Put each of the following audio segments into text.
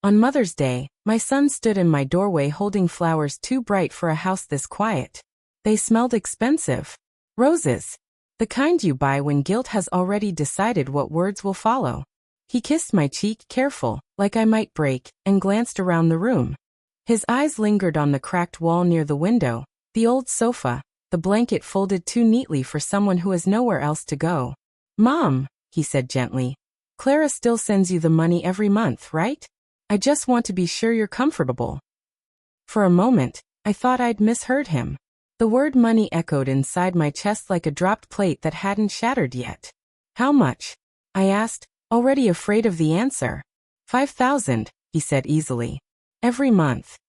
On Mother's Day, my son stood in my doorway holding flowers too bright for a house this quiet. They smelled expensive. Roses. The kind you buy when guilt has already decided what words will follow. He kissed my cheek, careful, like I might break, and glanced around the room. His eyes lingered on the cracked wall near the window, the old sofa, the blanket folded too neatly for someone who has nowhere else to go. "Mom," he said gently, "Clara still sends you the money every month, right? I just want to be sure you're comfortable." For a moment, I thought I'd misheard him. The word money echoed inside my chest like a dropped plate that hadn't shattered yet. "How much?" I asked, already afraid of the answer. 5,000, he said easily. "Every month."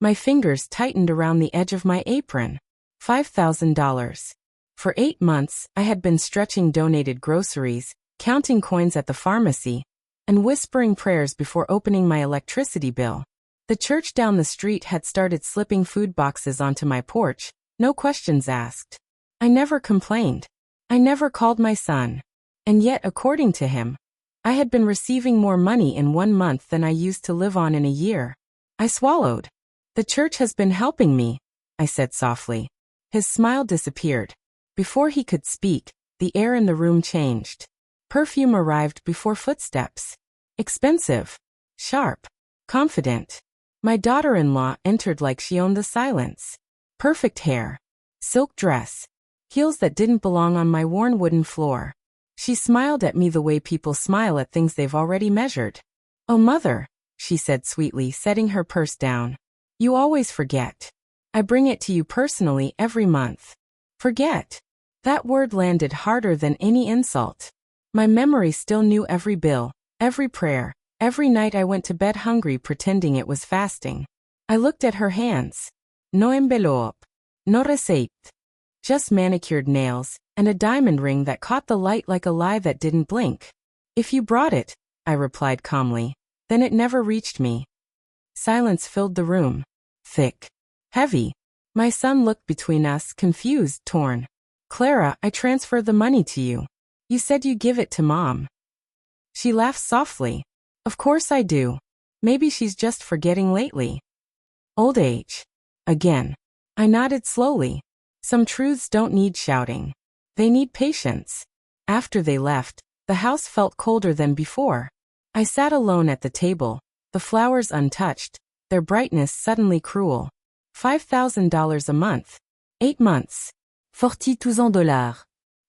My fingers tightened around the edge of my apron. $5,000. For 8 months, I had been stretching donated groceries, counting coins at the pharmacy, and whispering prayers before opening my electricity bill. The church down the street had started slipping food boxes onto my porch, no questions asked. I never complained. I never called my son. And yet, according to him, I had been receiving more money in 1 month than I used to live on in a year. I swallowed. "The church has been helping me," I said softly. His smile disappeared. Before he could speak, the air in the room changed. Perfume arrived before footsteps. Expensive. Sharp. Confident. My daughter-in-law entered like she owned the silence. Perfect hair. Silk dress. Heels that didn't belong on my worn wooden floor. She smiled at me the way people smile at things they've already measured. "Oh, Mother," she said sweetly, setting her purse down. "You always forget. I bring it to you personally every month." Forget. That word landed harder than any insult. My memory still knew every bill, every prayer, every night I went to bed hungry pretending it was fasting. I looked at her hands. No envelope. No receipt. Just manicured nails, and a diamond ring that caught the light like a lie that didn't blink. "If you brought it," I replied calmly, "then it never reached me." Silence filled the room. Thick. Heavy. My son looked between us, confused, torn. "Clara, I transferred the money to you. You said you give it to Mom." She laughed softly. "Of course I do. Maybe she's just forgetting lately." Old age. Again. I nodded slowly. Some truths don't need shouting. They need patience. After they left, the house felt colder than before. I sat alone at the table, the flowers untouched, their brightness suddenly cruel. $5,000 a month. 8 months. $42,000.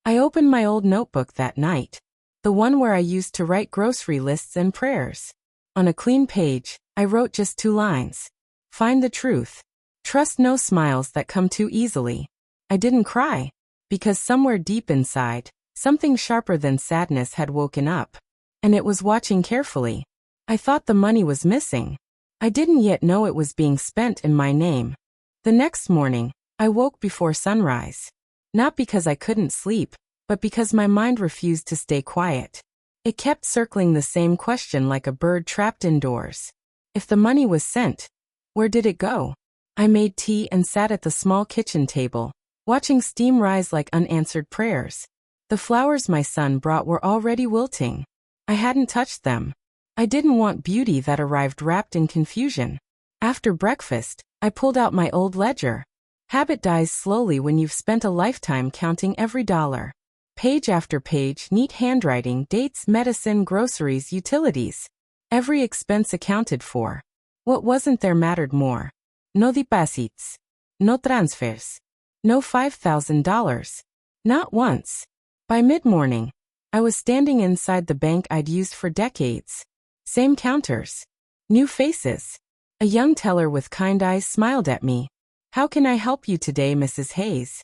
I opened my old notebook that night, the one where I used to write grocery lists and prayers. On a clean page, I wrote just 2 lines. Find the truth. Trust no smiles that come too easily. I didn't cry, because somewhere deep inside, something sharper than sadness had woken up, and it was watching carefully. I thought the money was missing. I didn't yet know it was being spent in my name. The next morning, I woke before sunrise. Not because I couldn't sleep, but because my mind refused to stay quiet. It kept circling the same question like a bird trapped indoors. If the money was sent, where did it go? I made tea and sat at the small kitchen table, watching steam rise like unanswered prayers. The flowers my son brought were already wilting. I hadn't touched them. I didn't want beauty that arrived wrapped in confusion. After breakfast, I pulled out my old ledger. Habit dies slowly when you've spent a lifetime counting every dollar. Page after page, neat handwriting, dates, medicine, groceries, utilities. Every expense accounted for. What wasn't there mattered more. No deposits. No transfers. No $5,000. Not once. By mid-morning, I was standing inside the bank I'd used for decades. Same counters. New faces. A young teller with kind eyes smiled at me. "How can I help you today, Mrs. Hayes?"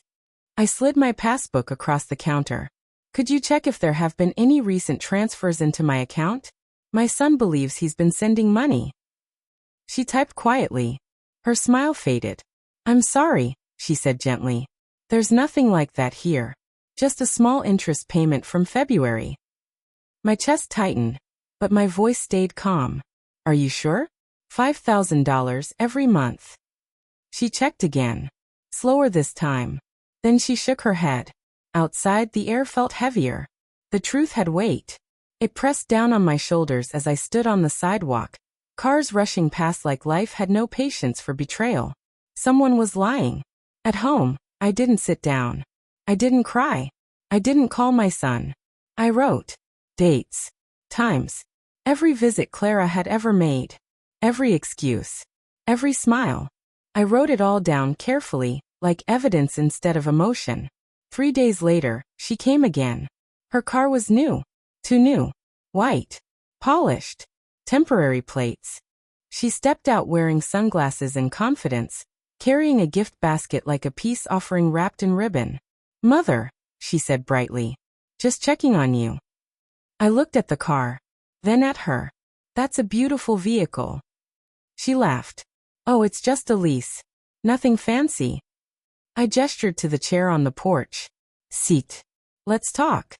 I slid my passbook across the counter. "Could you check if there have been any recent transfers into my account? My son believes he's been sending money." She typed quietly. Her smile faded. "I'm sorry," she said gently. "There's nothing like that here. Just a small interest payment from February." My chest tightened, but my voice stayed calm. "Are you sure? $5,000 every month." She checked again. Slower this time. Then she shook her head. Outside, the air felt heavier. The truth had weight. It pressed down on my shoulders as I stood on the sidewalk, Cars rushing past like life had no patience for betrayal. Someone was lying. At home, I didn't sit down. I didn't cry. I didn't call my son. I wrote dates, times, every visit Clara had ever made, every excuse, every smile. I wrote it all down carefully, like evidence instead of emotion. 3 days later, she came again. Her car was new. Too new. White. Polished. Temporary plates. She stepped out wearing sunglasses and confidence, carrying a gift basket like a peace offering wrapped in ribbon. "Mother," she said brightly. "Just checking on you." I looked at the car, then at her. "That's a beautiful vehicle." She laughed. "Oh, it's just a lease. Nothing fancy." I gestured to the chair on the porch. "Sit. Let's talk."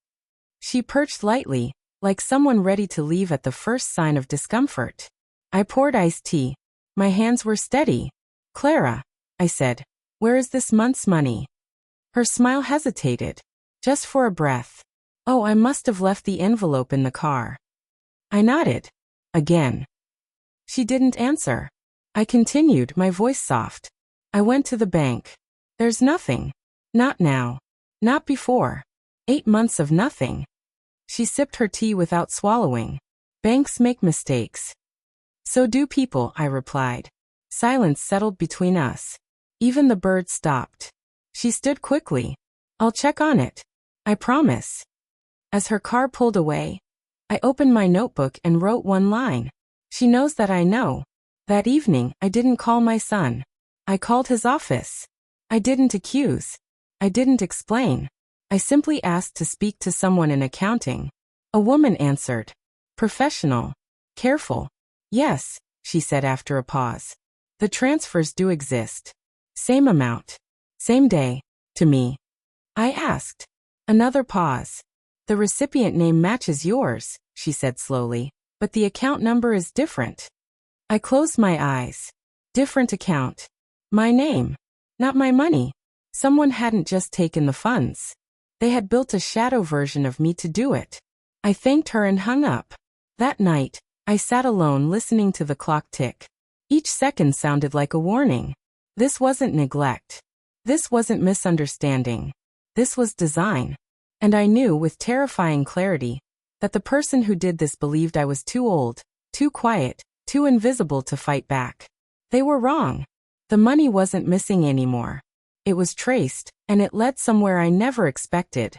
She perched lightly, like someone ready to leave at the first sign of discomfort. I poured iced tea. My hands were steady. "Clara," I said, "where is this month's money?" Her smile hesitated. Just for a breath. "Oh, I must have left the envelope in the car." I nodded. Again. She didn't answer. I continued, my voice soft. "I went to the bank. There's nothing. Not now. Not before. 8 months of nothing." She sipped her tea without swallowing. "Banks make mistakes." "So do people," I replied. Silence settled between us. Even the birds stopped. She stood quickly. "I'll check on it. I promise." As her car pulled away, I opened my notebook and wrote one line. "She knows that I know." That evening, I didn't call my son. I called his office. I didn't accuse. I didn't explain. I simply asked to speak to someone in accounting. A woman answered. Professional. Careful. "Yes," she said after a pause. "The transfers do exist. Same amount. Same day. To me." I asked. Another pause. "The recipient name matches yours," she said slowly, "but the account number is different." I closed my eyes. Different account. My name. Not my money. Someone hadn't just taken the funds. They had built a shadow version of me to do it. I thanked her and hung up. That night, I sat alone listening to the clock tick. Each second sounded like a warning. This wasn't neglect. This wasn't misunderstanding. This was design. And I knew with terrifying clarity that the person who did this believed I was too old, too quiet, too invisible to fight back. They were wrong. The money wasn't missing anymore. It was traced, and it led somewhere I never expected.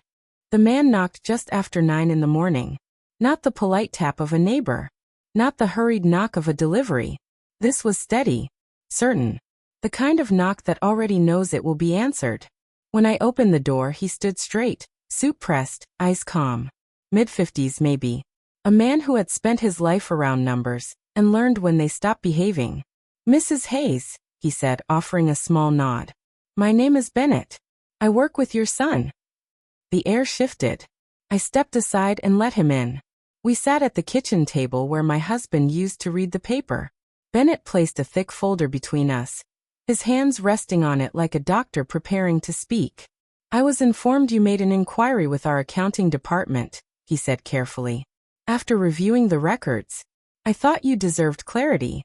The man knocked just after 9 in the morning. Not the polite tap of a neighbor. Not the hurried knock of a delivery. This was steady. Certain. The kind of knock that already knows it will be answered. When I opened the door, he stood straight, suit pressed, eyes calm. Mid-50s maybe. A man who had spent his life around numbers and learned when they stopped behaving. "Mrs. Hayes," he said, offering a small nod. "My name is Bennett. I work with your son." The air shifted. I stepped aside and let him in. We sat at the kitchen table where my husband used to read the paper. Bennett placed a thick folder between us, his hands resting on it like a doctor preparing to speak. "I was informed you made an inquiry with our accounting department," he said carefully. "After reviewing the records, I thought you deserved clarity."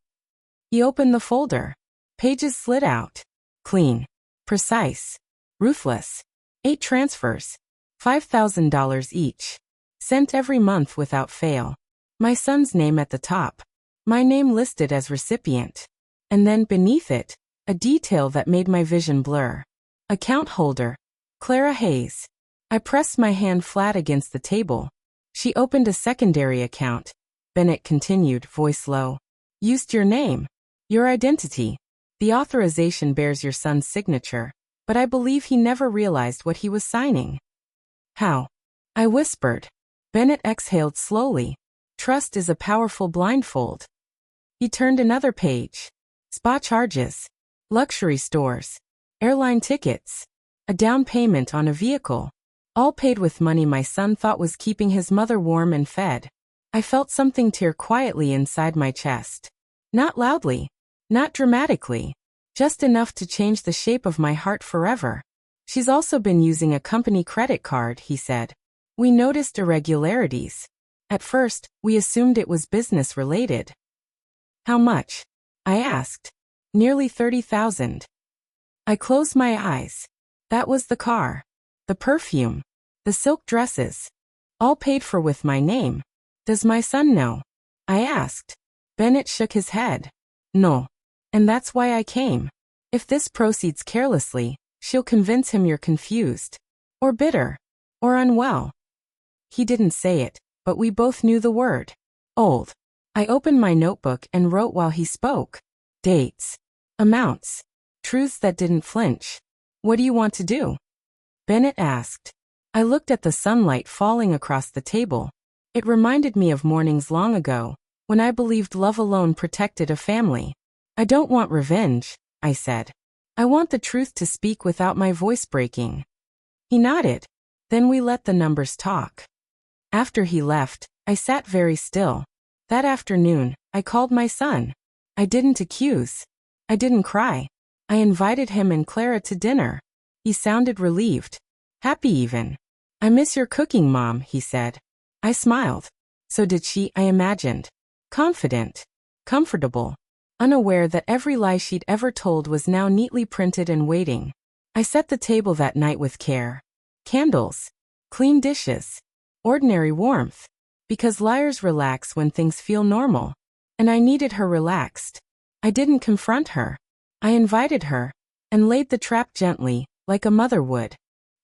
He opened the folder. Pages slid out. Clean. Precise. Ruthless. 8 transfers. $5,000 each. Sent every month without fail. My son's name at the top. My name listed as recipient. And then beneath it, a detail that made my vision blur. Account holder. Clara Hayes. I pressed my hand flat against the table. She opened a secondary account. Bennett continued, voice low. "Used your name. Your identity. The authorization bears your son's signature, but I believe he never realized what he was signing." "How?" I whispered. Bennett exhaled slowly. "Trust is a powerful blindfold." He turned another page. Spa charges. Luxury stores. Airline tickets. A down payment on a vehicle. All paid with money my son thought was keeping his mother warm and fed. I felt something tear quietly inside my chest. Not loudly. Not dramatically. Just enough to change the shape of my heart forever. "She's also been using a company credit card," he said. "We noticed irregularities. At first, we assumed it was business related." How much? I asked. Nearly 30,000. I closed my eyes. That was the car. The perfume. The silk dresses. All paid for with my name. Does my son know? I asked. Bennett shook his head. No. And that's why I came. If this proceeds carelessly, she'll convince him you're confused. Or bitter. Or unwell. He didn't say it, but we both knew the word. Old. I opened my notebook and wrote while he spoke. Dates. Amounts. Truths that didn't flinch. What do you want to do? Bennett asked. I looked at the sunlight falling across the table. It reminded me of mornings long ago, when I believed love alone protected a family. I don't want revenge, I said. I want the truth to speak without my voice breaking. He nodded. Then we let the numbers talk. After he left, I sat very still. That afternoon, I called my son. I didn't accuse. I didn't cry. I invited him and Clara to dinner. He sounded relieved. Happy even. I miss your cooking, Mom, he said. I smiled. So did she, I imagined. Confident. Comfortable. Unaware that every lie she'd ever told was now neatly printed and waiting. I set the table that night with care. Candles. Clean dishes. Ordinary warmth. Because liars relax when things feel normal. And I needed her relaxed. I didn't confront her. I invited her. And laid the trap gently, like a mother would.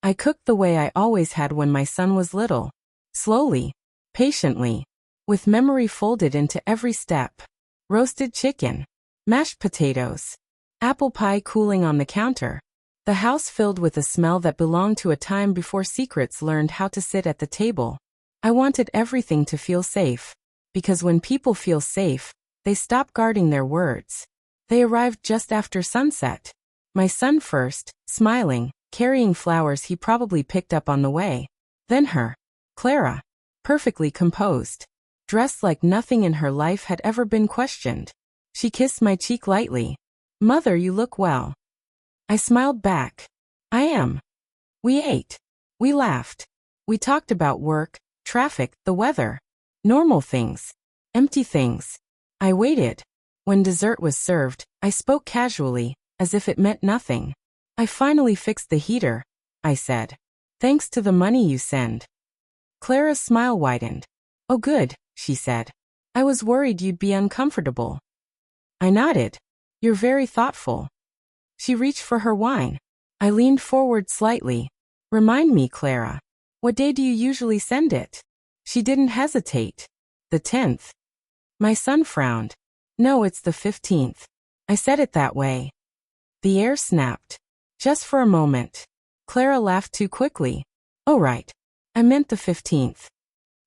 I cooked the way I always had when my son was little. Slowly. Patiently. With memory folded into every step. Roasted chicken. Mashed potatoes. Apple pie cooling on the counter. The house filled with a smell that belonged to a time before secrets learned how to sit at the table. I wanted everything to feel safe. Because when people feel safe, they stop guarding their words. They arrived just after sunset. My son first, smiling, carrying flowers he probably picked up on the way. Then her. Clara. Perfectly composed. Dressed like nothing in her life had ever been questioned. She kissed my cheek lightly. Mother, you look well. I smiled back. I am. We ate. We laughed. We talked about work, traffic, the weather. Normal things. Empty things. I waited. When dessert was served, I spoke casually, as if it meant nothing. I finally fixed the heater, I said. Thanks to the money you send. Clara's smile widened. Oh good, she said. I was worried you'd be uncomfortable. I nodded. You're very thoughtful. She reached for her wine. I leaned forward slightly. Remind me, Clara. What day do you usually send it? She didn't hesitate. The 10th. My son frowned. No, it's the 15th. I said it that way. The air snapped. Just for a moment. Clara laughed too quickly. Oh right. I meant the 15th.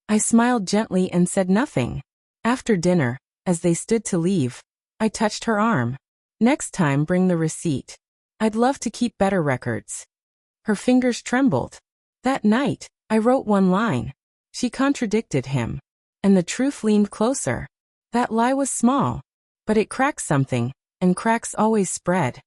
I smiled gently and said nothing. After dinner, as they stood to leave, I touched her arm. Next time bring the receipt. I'd love to keep better records. Her fingers trembled. That night, I wrote one line. She contradicted him. And the truth leaned closer. That lie was small. But it cracked something, and cracks always spread.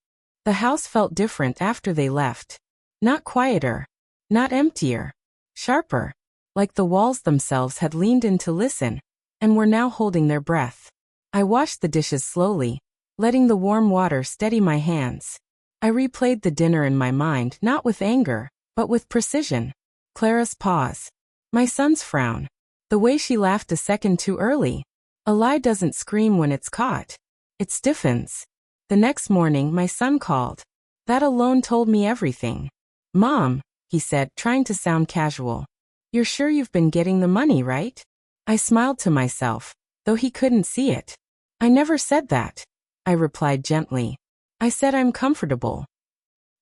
The house felt different after they left. Not quieter. Not emptier. Sharper. Like the walls themselves had leaned in to listen, and were now holding their breath. I washed the dishes slowly, letting the warm water steady my hands. I replayed the dinner in my mind, not with anger, but with precision. Clara's pause. My son's frown. The way she laughed a second too early. A lie doesn't scream when it's caught. It stiffens. The next morning, my son called. That alone told me everything. Mom, he said, trying to sound casual. You're sure you've been getting the money, right? I smiled to myself, though he couldn't see it. I never said that. I replied gently. I said I'm comfortable.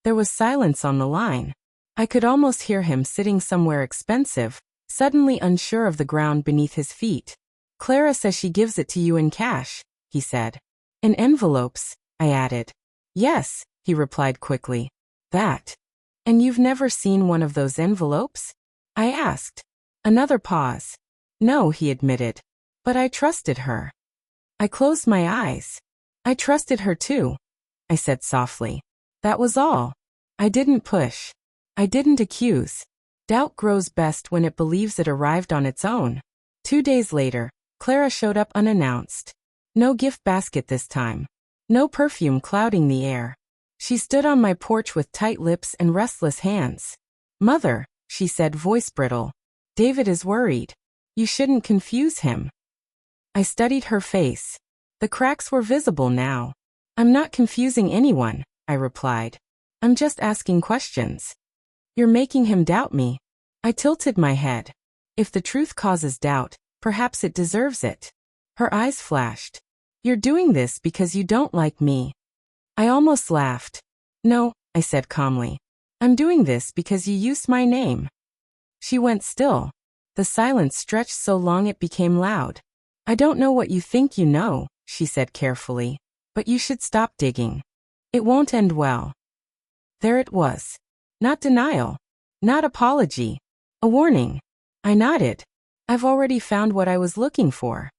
There was silence on the line. I could almost hear him sitting somewhere expensive, suddenly unsure of the ground beneath his feet. Clara says she gives it to you in cash, he said. In envelopes, I added. Yes, he replied quickly. That. And you've never seen one of those envelopes? I asked. Another pause. No, he admitted. But I trusted her. I closed my eyes. I trusted her too, I said softly. That was all. I didn't push. I didn't accuse. Doubt grows best when it believes it arrived on its own. 2 days later, Clara showed up unannounced. No gift basket this time. No perfume clouding the air. She stood on my porch with tight lips and restless hands. Mother, she said, voice brittle. David is worried. You shouldn't confuse him. I studied her face. The cracks were visible now. I'm not confusing anyone, I replied. I'm just asking questions. You're making him doubt me. I tilted my head. If the truth causes doubt, perhaps it deserves it. Her eyes flashed. You're doing this because you don't like me. I almost laughed. No, I said calmly. I'm doing this because you used my name. She went still. The silence stretched so long it became loud. I don't know what you think you know, she said carefully, but you should stop digging. It won't end well. There it was. Not denial. Not apology. A warning. I nodded. I've already found what I was looking for.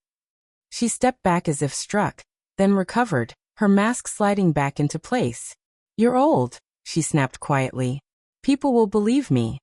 She stepped back as if struck, then recovered, her mask sliding back into place. You're old, she snapped quietly. People will believe me.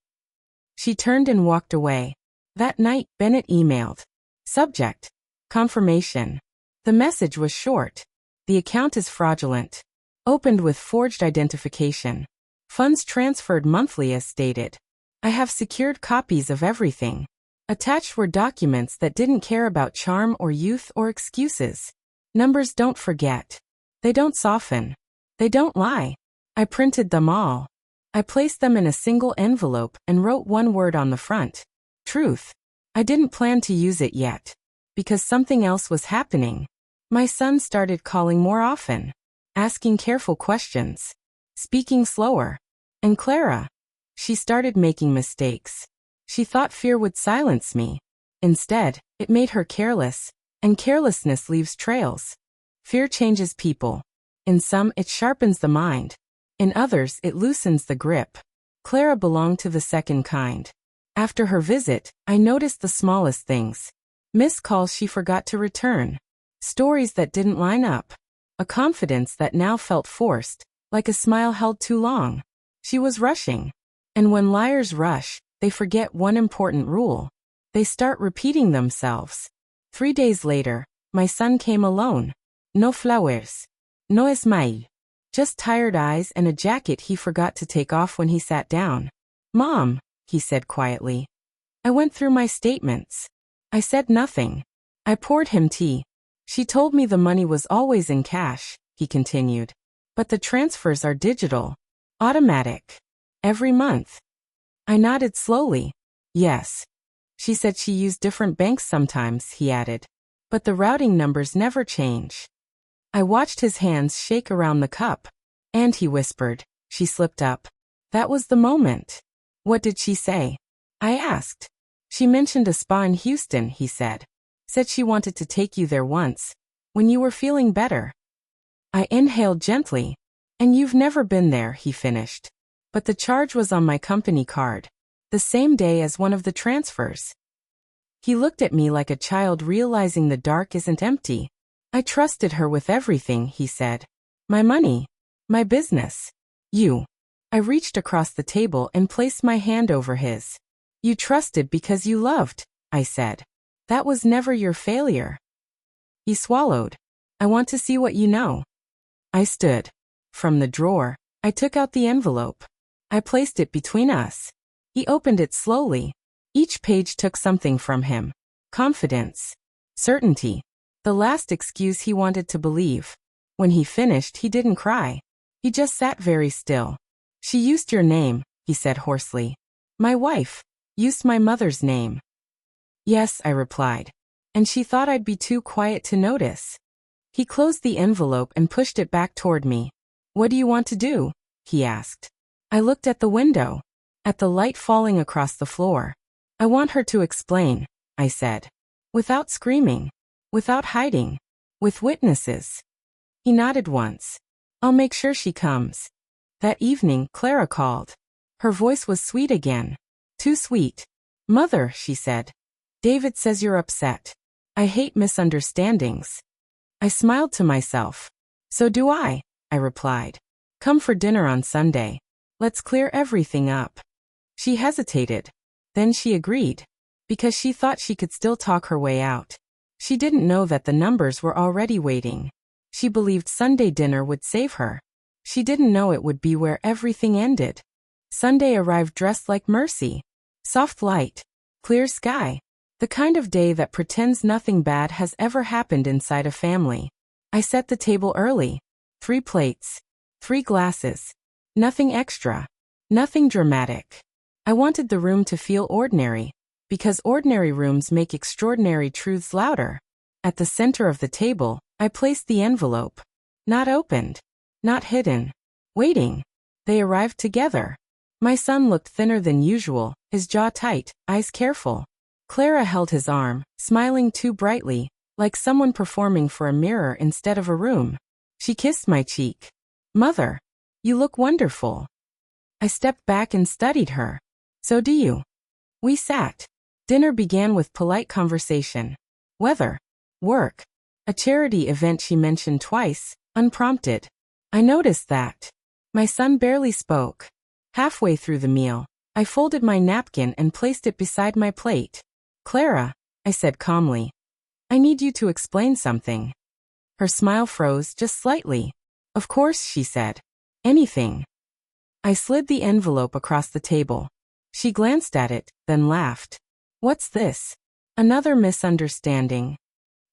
She turned and walked away. That night, Bennett emailed. Subject. Confirmation. The message was short. The account is fraudulent. Opened with forged identification. Funds transferred monthly as stated. I have secured copies of everything. Attached were documents that didn't care about charm or youth or excuses. Numbers don't forget. They don't soften. They don't lie. I printed them all. I placed them in a single envelope and wrote one word on the front. Truth. I didn't plan to use it yet. Because something else was happening. My son started calling more often. Asking careful questions. Speaking slower. And Clara. She started making mistakes. She thought fear would silence me. Instead, it made her careless. And carelessness leaves trails. Fear changes people. In some, it sharpens the mind. In others, it loosens the grip. Clara belonged to the second kind. After her visit, I noticed the smallest things. Missed calls she forgot to return. Stories that didn't line up. A confidence that now felt forced, like a smile held too long. She was rushing. And when liars rush, they forget one important rule. They start repeating themselves. 3 days later, my son came alone. No flowers. No smile. Just tired eyes and a jacket he forgot to take off when he sat down. Mom, he said quietly. I went through my statements. I said nothing. I poured him tea. She told me the money was always in cash, he continued. But the transfers are digital. Automatic. Every month. I nodded slowly. Yes. She said she used different banks sometimes, he added. But the routing numbers never change. I watched his hands shake around the cup. And he whispered. She slipped up. That was the moment. What did she say? I asked. She mentioned a spa in Houston, he said. Said she wanted to take you there once. When you were feeling better. I inhaled gently. And you've never been there, he finished. But the charge was on my company card. The same day as one of the transfers. He looked at me like a child realizing the dark isn't empty. I trusted her with everything, he said. My money. My business. You. I reached across the table and placed my hand over his. You trusted because you loved, I said. That was never your failure. He swallowed. I want to see what you know. I stood. From the drawer, I took out the envelope. I placed it between us. He opened it slowly. Each page took something from him. Confidence. Certainty. The last excuse he wanted to believe. When he finished, he didn't cry. He just sat very still. She used your name, he said hoarsely. My wife. Used my mother's name. Yes, I replied. And she thought I'd be too quiet to notice. He closed the envelope and pushed it back toward me. What do you want to do? He asked. I looked at the window. At the light falling across the floor. I want her to explain, I said. Without screaming. Without hiding. With witnesses. He nodded once. I'll make sure she comes. That evening, Clara called. Her voice was sweet again. Too sweet. Mother, she said. David says you're upset. I hate misunderstandings. I smiled to myself. So do I replied. Come for dinner on Sunday. Let's clear everything up. She hesitated. Then she agreed. Because she thought she could still talk her way out. She didn't know that the numbers were already waiting. She believed Sunday dinner would save her. She didn't know it would be where everything ended. Sunday arrived dressed like mercy. Soft light. Clear sky. The kind of day that pretends nothing bad has ever happened inside a family. I set the table early. 3 plates. 3 glasses. Nothing extra. Nothing dramatic. I wanted the room to feel ordinary, because ordinary rooms make extraordinary truths louder. At the center of the table, I placed the envelope. Not opened. Not hidden. Waiting. They arrived together. My son looked thinner than usual, his jaw tight, eyes careful. Clara held his arm, smiling too brightly, like someone performing for a mirror instead of a room. She kissed my cheek. "Mother, you look wonderful." I stepped back and studied her. "So do you." We sat. Dinner began with polite conversation. Weather. Work. A charity event she mentioned twice, unprompted. I noticed that. My son barely spoke. Halfway through the meal, I folded my napkin and placed it beside my plate. "Clara," I said calmly, "I need you to explain something." Her smile froze just slightly. "Of course," she said. "Anything." I slid the envelope across the table. She glanced at it, then laughed. "What's this? Another misunderstanding?"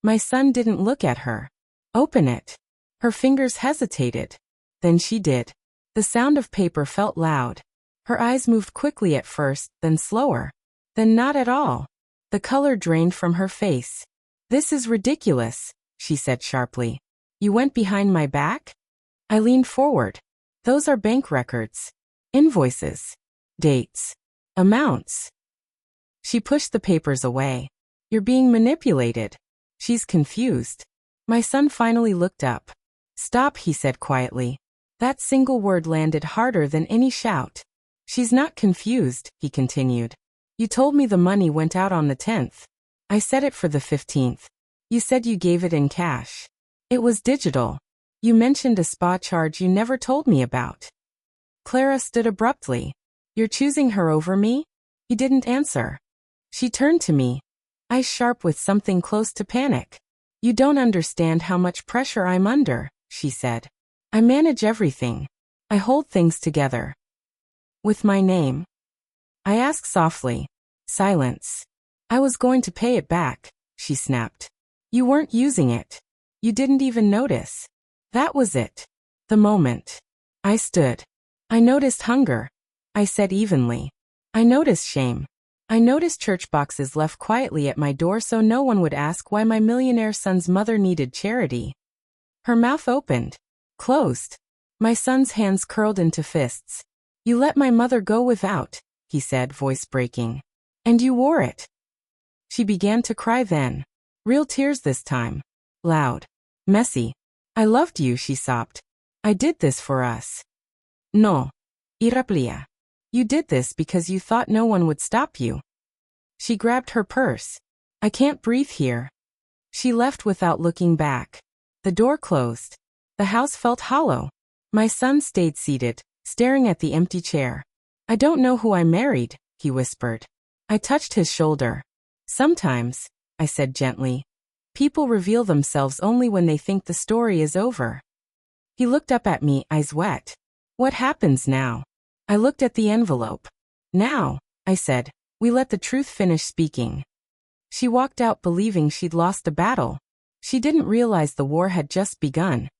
My son didn't look at her. "Open it." Her fingers hesitated. Then she did. The sound of paper felt loud. Her eyes moved quickly at first, then slower. Then not at all. The color drained from her face. "This is ridiculous," she said sharply. "You went behind my back?" I leaned forward. "Those are bank records. Invoices. Dates. Amounts." She pushed the papers away. "You're being manipulated." She's confused. My son finally looked up. "Stop," he said quietly. That single word landed harder than any shout. "She's not confused," he continued. "You told me the money went out on the 10th. I set it for the 15th. You said you gave it in cash. It was digital. You mentioned a spa charge you never told me about." Clara stood abruptly. "You're choosing her over me?" He didn't answer. She turned to me, eyes sharp with something close to panic. "You don't understand how much pressure I'm under," she said. "I manage everything. I hold things together." "With my name?" I asked softly. Silence. "I was going to pay it back," she snapped. "You weren't using it. You didn't even notice." That was it. The moment. I stood. "I noticed hunger," I said evenly. "I noticed shame. I noticed church boxes left quietly at my door so no one would ask why my millionaire son's mother needed charity." Her mouth opened. Closed. My son's hands curled into fists. "You let my mother go without," he said, voice breaking. "And you wore it." She began to cry then. Real tears this time. Loud. Messy. "I loved you," she sobbed. "I did this for us." "No. Iraplia. You did this because you thought no one would stop you." She grabbed her purse. "I can't breathe here." She left without looking back. The door closed. The house felt hollow. My son stayed seated, staring at the empty chair. "I don't know who I married," he whispered. I touched his shoulder. "Sometimes," I said gently, "people reveal themselves only when they think the story is over." He looked up at me, eyes wet. "What happens now?" I looked at the envelope. "Now," I said, "we let the truth finish speaking." She walked out believing she'd lost a battle. She didn't realize the war had just begun.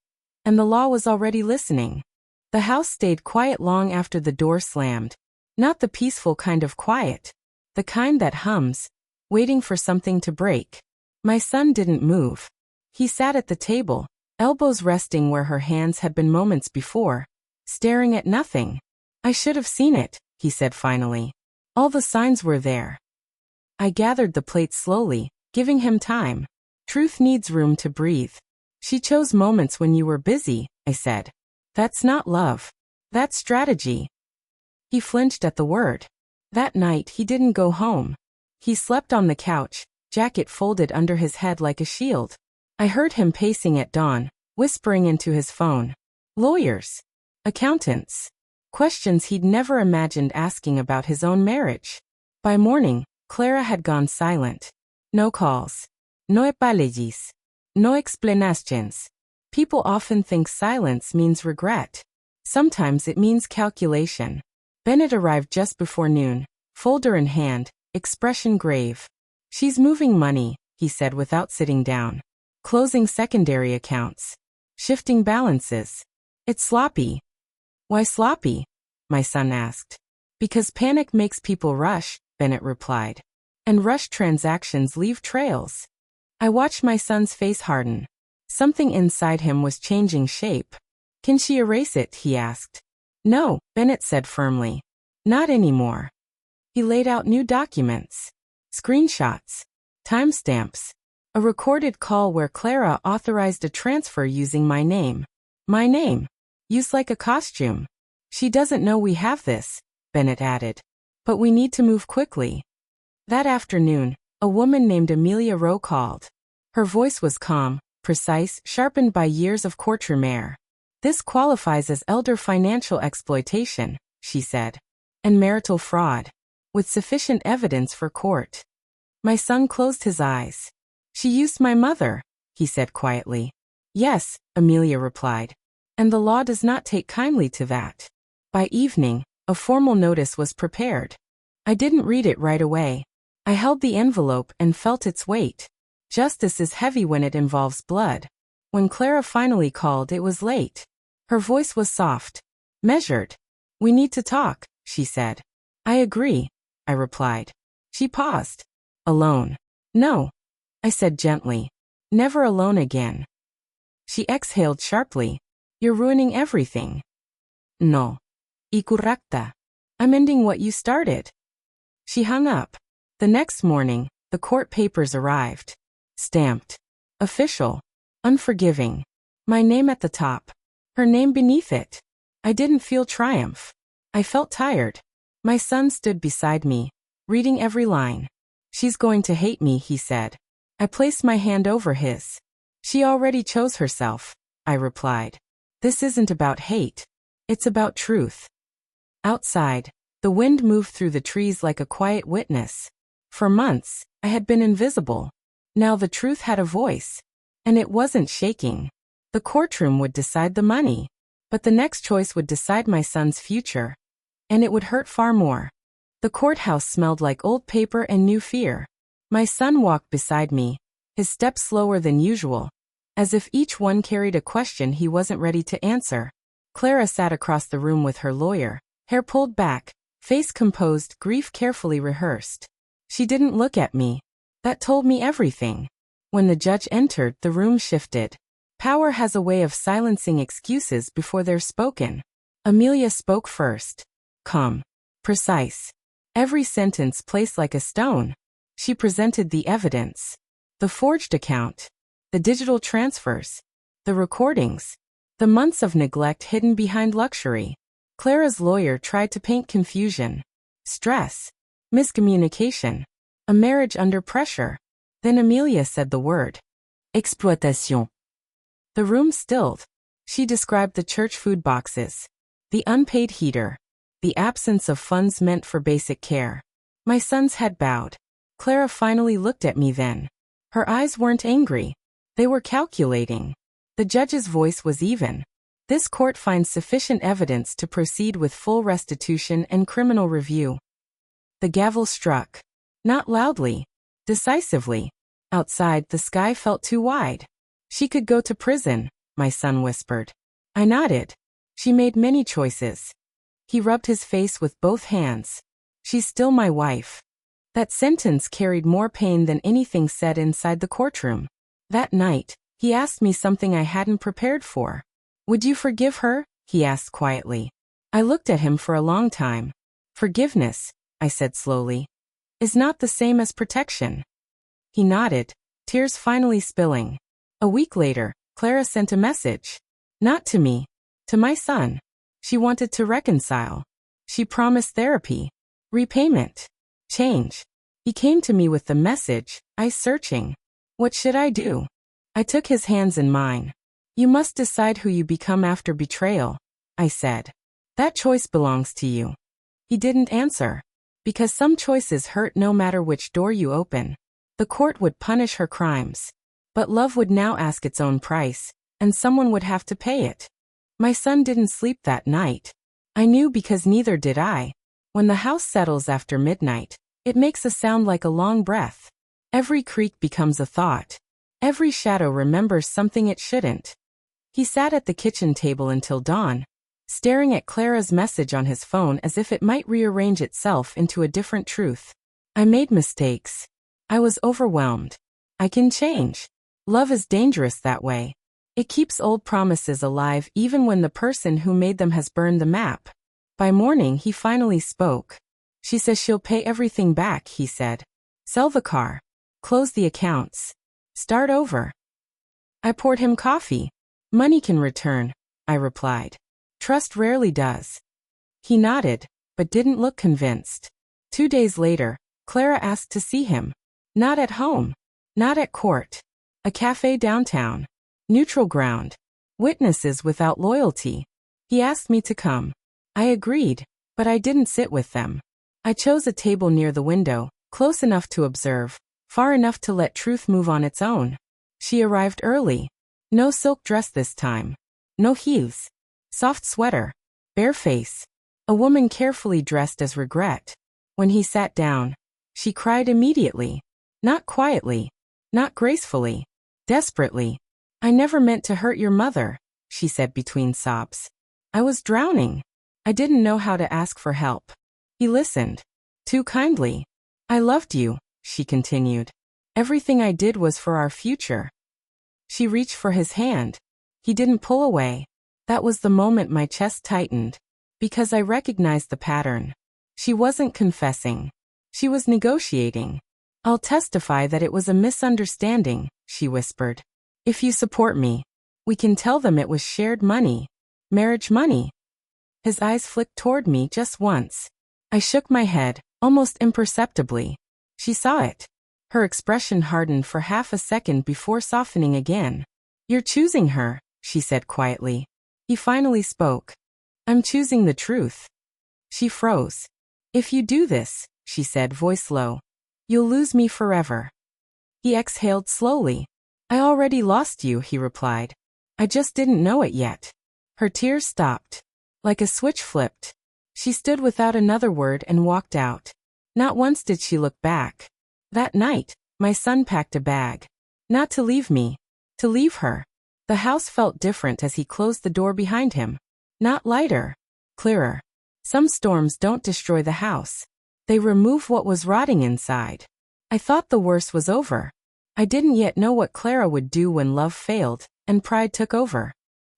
And the law was already listening. The house stayed quiet long after the door slammed. Not the peaceful kind of quiet. The kind that hums, waiting for something to break. My son didn't move. He sat at the table, elbows resting where her hands had been moments before, staring at nothing. "I should have seen it," he said finally. "All the signs were there." I gathered the plates slowly, giving him time. "Truth needs room to breathe." "She chose moments when you were busy," I said. "That's not love. That's strategy." He flinched at the word. That night he didn't go home. He slept on the couch, jacket folded under his head like a shield. I heard him pacing at dawn, whispering into his phone. Lawyers. Accountants. Questions he'd never imagined asking about his own marriage. By morning, Clara had gone silent. No calls. No apologies. No explanations. People often think silence means regret. Sometimes it means calculation. Bennett arrived just before noon, folder in hand, expression grave. She's moving money, he said without sitting down. Closing secondary accounts. Shifting balances. It's sloppy. Why sloppy? My son asked. Because panic makes people rush, Bennett replied. And rush transactions leave trails. I watched my son's face harden. Something inside him was changing shape. Can she erase it? He asked. No, Bennett said firmly. Not anymore. He laid out new documents. Screenshots. Timestamps. A recorded call where Clara authorized a transfer using my name. My name. Used like a costume. She doesn't know we have this, Bennett added. But we need to move quickly. That afternoon, a woman named Amelia Rowe called. Her voice was calm, precise, sharpened by years of courtroom air. This qualifies as elder financial exploitation, she said. And marital fraud. With sufficient evidence for court. My son closed his eyes. She used my mother, he said quietly. Yes, Amelia replied. And the law does not take kindly to that. By evening, a formal notice was prepared. I didn't read it right away. I held the envelope and felt its weight. Justice is heavy when it involves blood. When Clara finally called, it was late. Her voice was soft, measured. We need to talk, she said. I agree, I replied. She paused. Alone. No, I said gently. Never alone again. She exhaled sharply. You're ruining everything. No. Y correcta. I'm ending what you started. She hung up. The next morning, the court papers arrived. Stamped. Official. Unforgiving. My name at the top. Her name beneath it. I didn't feel triumph. I felt tired. My son stood beside me, reading every line. She's going to hate me, he said. I placed my hand over his. She already chose herself, I replied. This isn't about hate. It's about truth. Outside, the wind moved through the trees like a quiet witness. For months, I had been invisible. Now the truth had a voice. And it wasn't shaking. The courtroom would decide the money. But the next choice would decide my son's future. And it would hurt far more. The courthouse smelled like old paper and new fear. My son walked beside me, his steps slower than usual, as if each one carried a question he wasn't ready to answer. Clara sat across the room with her lawyer, hair pulled back, face composed, grief carefully rehearsed. She didn't look at me. That told me everything. When the judge entered, the room shifted. Power has a way of silencing excuses before they're spoken. Amelia spoke first. Calm. Precise. Every sentence placed like a stone. She presented the evidence. The forged account. The digital transfers. The recordings. The months of neglect hidden behind luxury. Clara's lawyer tried to paint confusion. Stress. Miscommunication. A marriage under pressure. Then Amelia said the word. Exploitation. The room stilled. She described the church food boxes. The unpaid heater. The absence of funds meant for basic care. My son's head bowed. Clara finally looked at me then. Her eyes weren't angry. They were calculating. The judge's voice was even. This court finds sufficient evidence to proceed with full restitution and criminal review. The gavel struck. Not loudly. Decisively. Outside, the sky felt too wide. She could go to prison, my son whispered. I nodded. She made many choices. He rubbed his face with both hands. She's still my wife. That sentence carried more pain than anything said inside the courtroom. That night, he asked me something I hadn't prepared for. Would you forgive her? He asked quietly. I looked at him for a long time. Forgiveness, I said slowly, is not the same as protection. He nodded, tears finally spilling. A week later, Clara sent a message. Not to me. To my son. She wanted to reconcile. She promised therapy. Repayment. Change. He came to me with the message, eyes searching. What should I do? I took his hands in mine. You must decide who you become after betrayal, I said. That choice belongs to you. He didn't answer. Because some choices hurt no matter which door you open. The court would punish her crimes. But love would now ask its own price, and someone would have to pay it. My son didn't sleep that night. I knew because neither did I. When the house settles after midnight, it makes a sound like a long breath. Every creak becomes a thought. Every shadow remembers something it shouldn't. He sat at the kitchen table until dawn, staring at Clara's message on his phone as if it might rearrange itself into a different truth. I made mistakes. I was overwhelmed. I can change. Love is dangerous that way. It keeps old promises alive even when the person who made them has burned the map. By morning he finally spoke. She says she'll pay everything back, he said. Sell the car. Close the accounts. Start over. I poured him coffee. Money can return, I replied. Trust rarely does. He nodded, but didn't look convinced. 2 days later, Clara asked to see him. Not at home. Not at court. A cafe downtown. Neutral ground. Witnesses without loyalty. He asked me to come. I agreed, but I didn't sit with them. I chose a table near the window, close enough to observe, far enough to let truth move on its own. She arrived early. No silk dress this time. No heels. Soft sweater. Bare face. A woman carefully dressed as regret. When he sat down, she cried immediately. Not quietly. Not gracefully. Desperately. I never meant to hurt your mother, she said between sobs. I was drowning. I didn't know how to ask for help. He listened. Too kindly. I loved you, she continued. Everything I did was for our future. She reached for his hand. He didn't pull away. That was the moment my chest tightened, because I recognized the pattern. She wasn't confessing. She was negotiating. I'll testify that it was a misunderstanding, she whispered. If you support me, we can tell them it was shared money. Marriage money. His eyes flicked toward me just once. I shook my head, almost imperceptibly. She saw it. Her expression hardened for half a second before softening again. You're choosing her, she said quietly. He finally spoke. I'm choosing the truth. She froze. If you do this, she said, voice low, you'll lose me forever. He exhaled slowly. I already lost you, he replied. I just didn't know it yet. Her tears stopped. Like a switch flipped. She stood without another word and walked out. Not once did she look back. That night, my son packed a bag. Not to leave me. To leave her. The house felt different as he closed the door behind him. Not lighter. Clearer. Some storms don't destroy the house. They remove what was rotting inside. I thought the worst was over. I didn't yet know what Clara would do when love failed, and pride took over.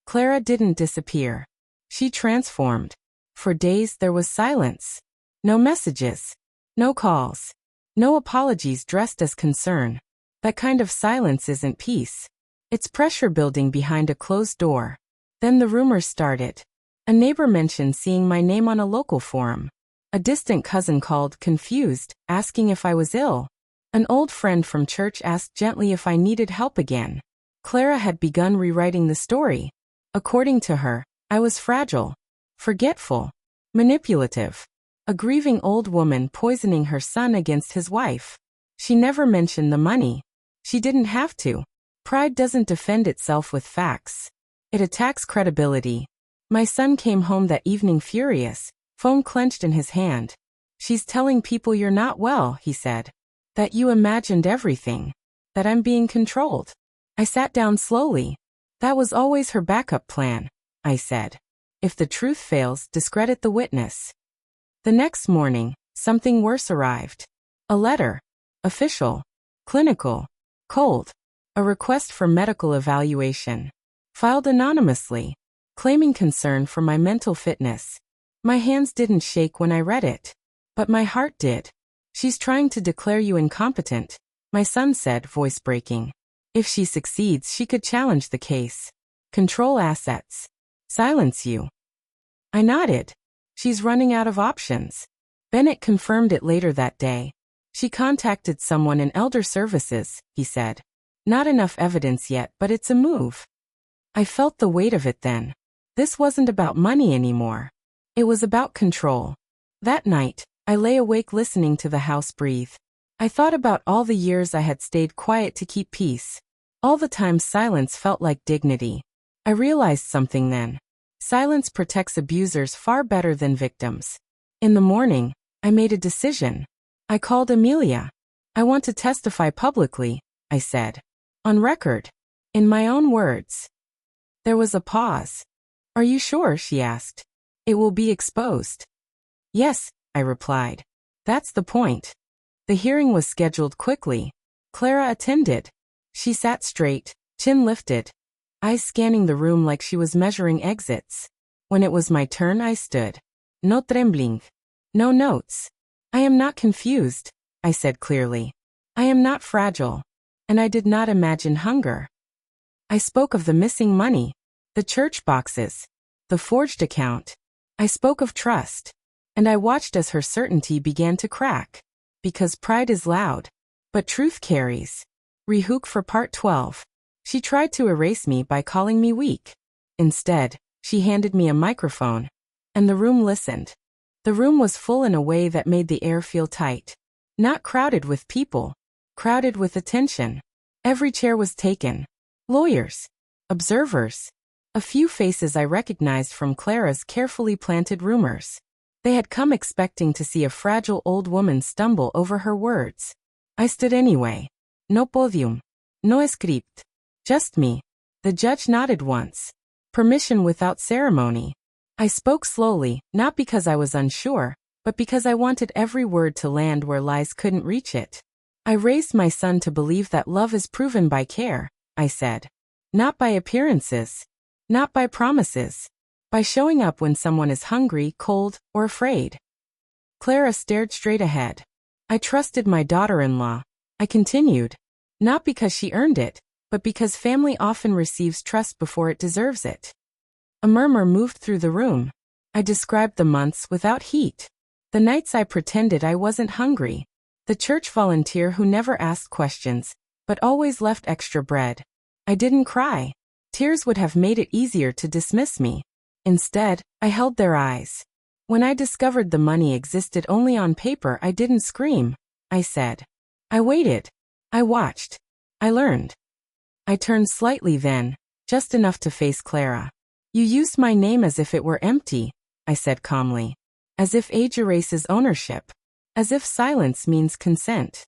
Clara didn't disappear. She transformed. For days there was silence. No messages. No calls. No apologies dressed as concern. That kind of silence isn't peace. It's pressure building behind a closed door. Then the rumors started. A neighbor mentioned seeing my name on a local forum. A distant cousin called, confused, asking if I was ill. An old friend from church asked gently if I needed help again. Clara had begun rewriting the story. According to her, I was fragile, forgetful, manipulative. A grieving old woman poisoning her son against his wife. She never mentioned the money. She didn't have to. Pride doesn't defend itself with facts. It attacks credibility. My son came home that evening furious, phone clenched in his hand. She's telling people you're not well, he said. That you imagined everything. That I'm being controlled. I sat down slowly. That was always her backup plan, I said. If the truth fails, discredit the witness. The next morning, something worse arrived. A letter. Official. Clinical. Cold. A request for medical evaluation. Filed anonymously. Claiming concern for my mental fitness. My hands didn't shake when I read it. But my heart did. She's trying to declare you incompetent, my son said, voice breaking. If she succeeds, she could challenge the case. Control assets. Silence you. I nodded. She's running out of options. Bennett confirmed it later that day. She contacted someone in elder services, he said. Not enough evidence yet, but it's a move. I felt the weight of it then. This wasn't about money anymore. It was about control. That night, I lay awake listening to the house breathe. I thought about all the years I had stayed quiet to keep peace. All the time silence felt like dignity. I realized something then. Silence protects abusers far better than victims. In the morning, I made a decision. I called Amelia. I want to testify publicly, I said. On record. In my own words. There was a pause. Are you sure? She asked. It will be exposed. Yes, I replied. That's the point. The hearing was scheduled quickly. Clara attended. She sat straight, chin lifted, eyes scanning the room like she was measuring exits. When it was my turn, I stood. No trembling. No notes. I am not confused, I said clearly. I am not fragile. And I did not imagine hunger. I spoke of the missing money, the church boxes, the forged account. I spoke of trust. And I watched as her certainty began to crack. Because pride is loud. But truth carries. Rehook for part 12. She tried to erase me by calling me weak. Instead, she handed me a microphone. And the room listened. The room was full in a way that made the air feel tight. Not crowded with people. Crowded with attention. Every chair was taken. Lawyers. Observers. A few faces I recognized from Clara's carefully planted rumors. They had come expecting to see a fragile old woman stumble over her words. I stood anyway. No podium. No script. Just me. The judge nodded once. Permission without ceremony. I spoke slowly, not because I was unsure, but because I wanted every word to land where lies couldn't reach it. I raised my son to believe that love is proven by care, I said. Not by appearances. Not by promises. By showing up when someone is hungry, cold, or afraid. Clara stared straight ahead. I trusted my daughter-in-law. I continued. Not because she earned it, but because family often receives trust before it deserves it. A murmur moved through the room. I described the months without heat. The nights I pretended I wasn't hungry. The church volunteer who never asked questions, but always left extra bread. I didn't cry. Tears would have made it easier to dismiss me. Instead, I held their eyes. When I discovered the money existed only on paper, I didn't scream. I said. I waited. I watched. I learned. I turned slightly then, just enough to face Clara. You used my name as if it were empty, I said calmly. As if age erases ownership. As if silence means consent.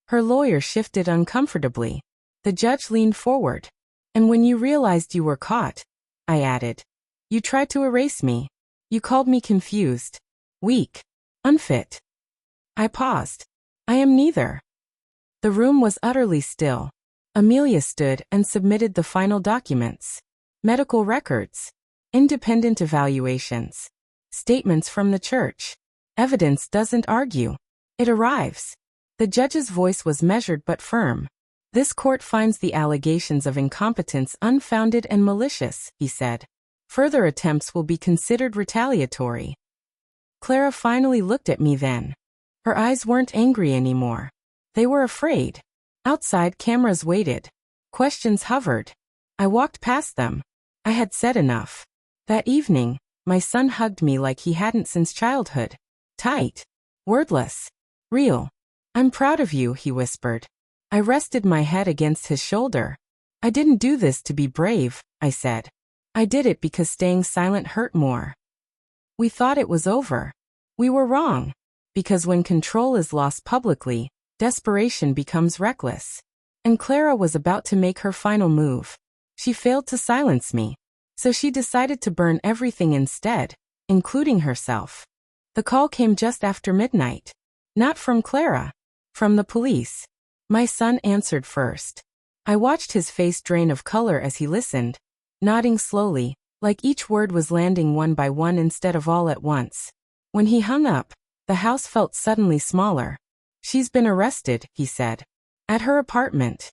Her lawyer shifted uncomfortably. The judge leaned forward. And when you realized you were caught, I added. You tried to erase me. You called me confused, weak, unfit. I paused. I am neither. The room was utterly still. Amelia stood and submitted the final documents. Medical records. Independent evaluations. Statements from the church. Evidence doesn't argue. It arrives. The judge's voice was measured but firm. This court finds the allegations of incompetence unfounded and malicious, he said. Further attempts will be considered retaliatory. Clara finally looked at me then. Her eyes weren't angry anymore. They were afraid. Outside, cameras waited. Questions hovered. I walked past them. I had said enough. That evening, my son hugged me like he hadn't since childhood. Tight. Wordless. Real. I'm proud of you, he whispered. I rested my head against his shoulder. I didn't do this to be brave, I said. I did it because staying silent hurt more. We thought it was over. We were wrong. Because when control is lost publicly, desperation becomes reckless. And Clara was about to make her final move. She failed to silence me. So she decided to burn everything instead, including herself. The call came just after midnight. Not from Clara. From the police. My son answered first. I watched his face drain of color as he listened, nodding slowly, like each word was landing one by one instead of all at once. When he hung up, the house felt suddenly smaller. She's been arrested, he said. At her apartment.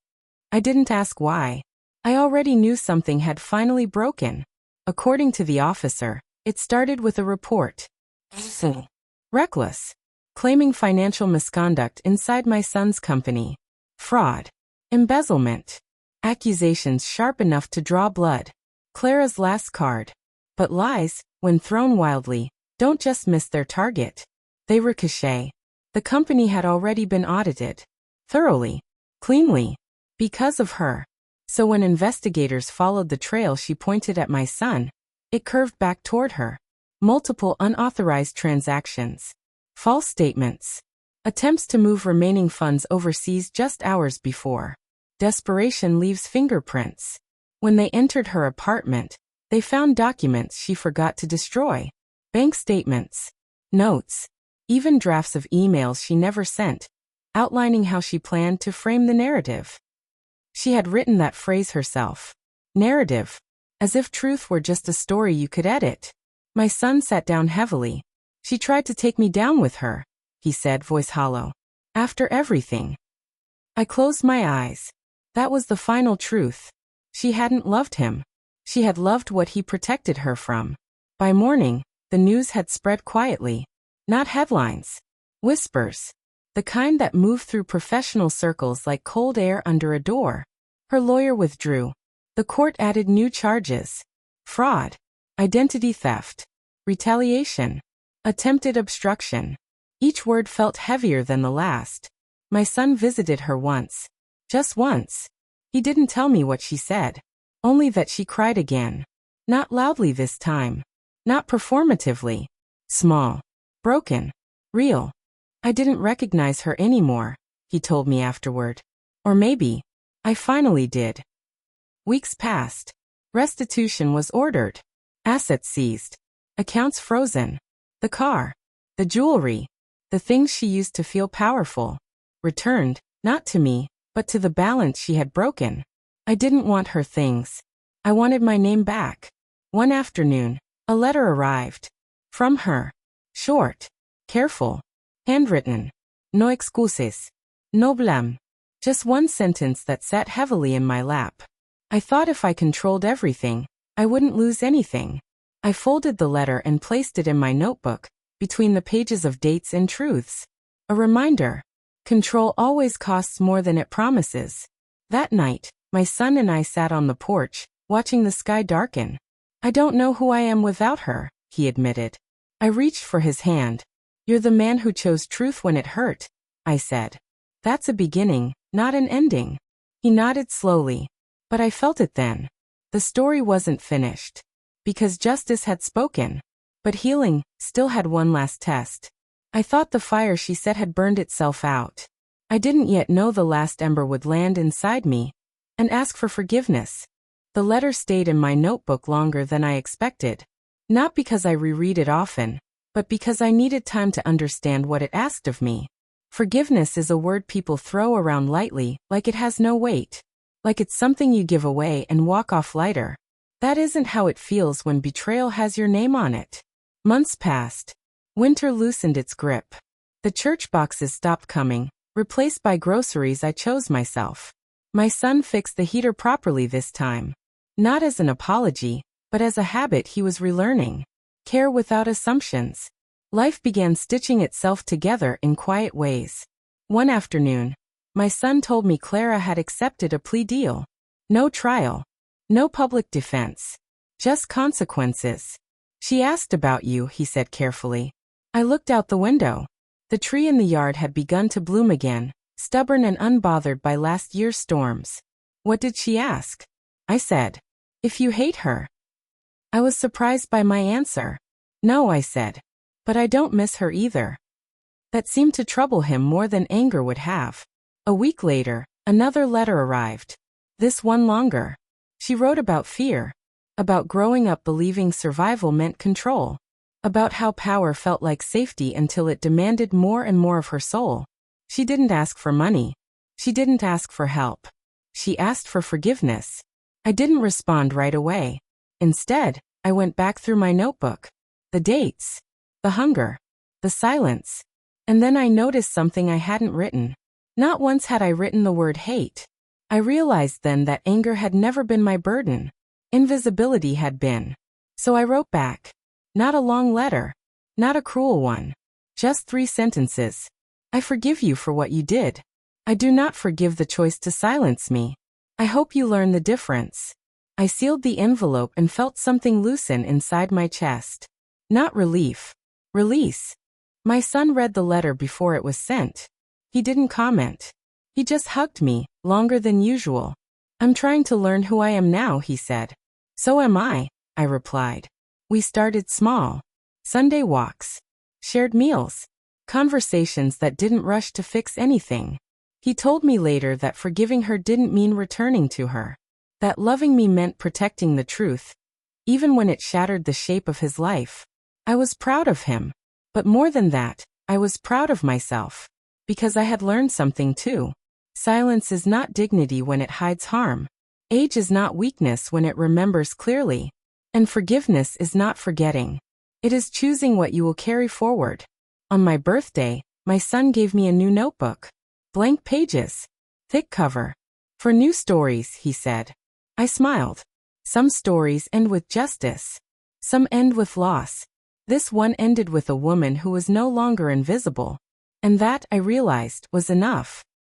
I didn't ask why. I already knew something had finally broken. According to the officer, it started with a report. Reckless. Claiming financial misconduct inside my son's company. Fraud. Embezzlement. Accusations sharp enough to draw blood. Clara's last card. But lies, when thrown wildly, don't just miss their target. They ricochet. The company had already been audited. Thoroughly. Cleanly. Because of her. So when investigators followed the trail she pointed at my son, it curved back toward her. Multiple unauthorized transactions. False statements. Attempts to move remaining funds overseas just hours before. Desperation leaves fingerprints. When they entered her apartment, they found documents she forgot to destroy. Bank statements. Notes. Even drafts of emails she never sent, outlining how she planned to frame the narrative. She had written that phrase herself. Narrative. As if truth were just a story you could edit. My son sat down heavily. She tried to take me down with her, he said, voice hollow. After everything. I closed my eyes. That was the final truth. She hadn't loved him. She had loved what he protected her from. By morning, the news had spread quietly. Not headlines. Whispers. The kind that move through professional circles like cold air under a door. Her lawyer withdrew. The court added new charges. Fraud. Identity theft. Retaliation. Attempted obstruction. Each word felt heavier than the last. My son visited her once. Just once. He didn't tell me what she said. Only that she cried again. Not loudly this time. Not performatively. Small. Broken. Real. I didn't recognize her anymore, he told me afterward. Or maybe, I finally did. Weeks passed. Restitution was ordered. Assets seized. Accounts frozen. The car. The jewelry. The things she used to feel powerful. Returned, not to me, but to the balance she had broken. I didn't want her things. I wanted my name back. One afternoon, a letter arrived. From her. Short. Careful. Handwritten. No excuses. No blame. Just one sentence that sat heavily in my lap. I thought if I controlled everything, I wouldn't lose anything. I folded the letter and placed it in my notebook, between the pages of dates and truths. A reminder. Control always costs more than it promises. That night, my son and I sat on the porch, watching the sky darken. I don't know who I am without her, he admitted. I reached for his hand. You're the man who chose truth when it hurt, I said. That's a beginning, not an ending. He nodded slowly. But I felt it then. The story wasn't finished. Because justice had spoken. But healing still had one last test. I thought the fire she set had burned itself out. I didn't yet know the last ember would land inside me and ask for forgiveness. The letter stayed in my notebook longer than I expected. Not because I reread it often, but because I needed time to understand what it asked of me. Forgiveness is a word people throw around lightly, like it has no weight. Like it's something you give away and walk off lighter. That isn't how it feels when betrayal has your name on it. Months passed. Winter loosened its grip. The church boxes stopped coming, replaced by groceries I chose myself. My son fixed the heater properly this time. Not as an apology, but as a habit he was relearning. Care without assumptions. Life began stitching itself together in quiet ways. One afternoon, my son told me Clara had accepted a plea deal. No trial. No public defense. Just consequences. She asked about you, he said carefully. I looked out the window. The tree in the yard had begun to bloom again, stubborn and unbothered by last year's storms. What did she ask? I said, if you hate her. I was surprised by my answer. No, I said. But I don't miss her either. That seemed to trouble him more than anger would have. A week later, another letter arrived. This one longer. She wrote about fear. About growing up believing survival meant control. About how power felt like safety until it demanded more and more of her soul. She didn't ask for money. She didn't ask for help. She asked for forgiveness. I didn't respond right away. Instead, I went back through my notebook. The dates. The hunger. The silence. And then I noticed something I hadn't written. Not once had I written the word hate. I realized then that anger had never been my burden. Invisibility had been. So I wrote back. Not a long letter. Not a cruel one. Just 3 sentences. I forgive you for what you did. I do not forgive the choice to silence me. I hope you learn the difference. I sealed the envelope and felt something loosen inside my chest. Not relief. Release. My son read the letter before it was sent. He didn't comment. He just hugged me, longer than usual. I'm trying to learn who I am now, he said. So am I replied. We started small. Sunday walks. Shared meals. Conversations that didn't rush to fix anything. He told me later that forgiving her didn't mean returning to her. That loving me meant protecting the truth, even when it shattered the shape of his life. I was proud of him. But more than that, I was proud of myself. Because I had learned something too. Silence is not dignity when it hides harm. Age is not weakness when it remembers clearly. And forgiveness is not forgetting. It is choosing what you will carry forward. On my birthday, my son gave me a new notebook. Blank pages. Thick cover. For new stories, he said. I smiled. Some stories end with justice. Some end with loss. This one ended with a woman who was no longer invisible. And that, I realized, was enough.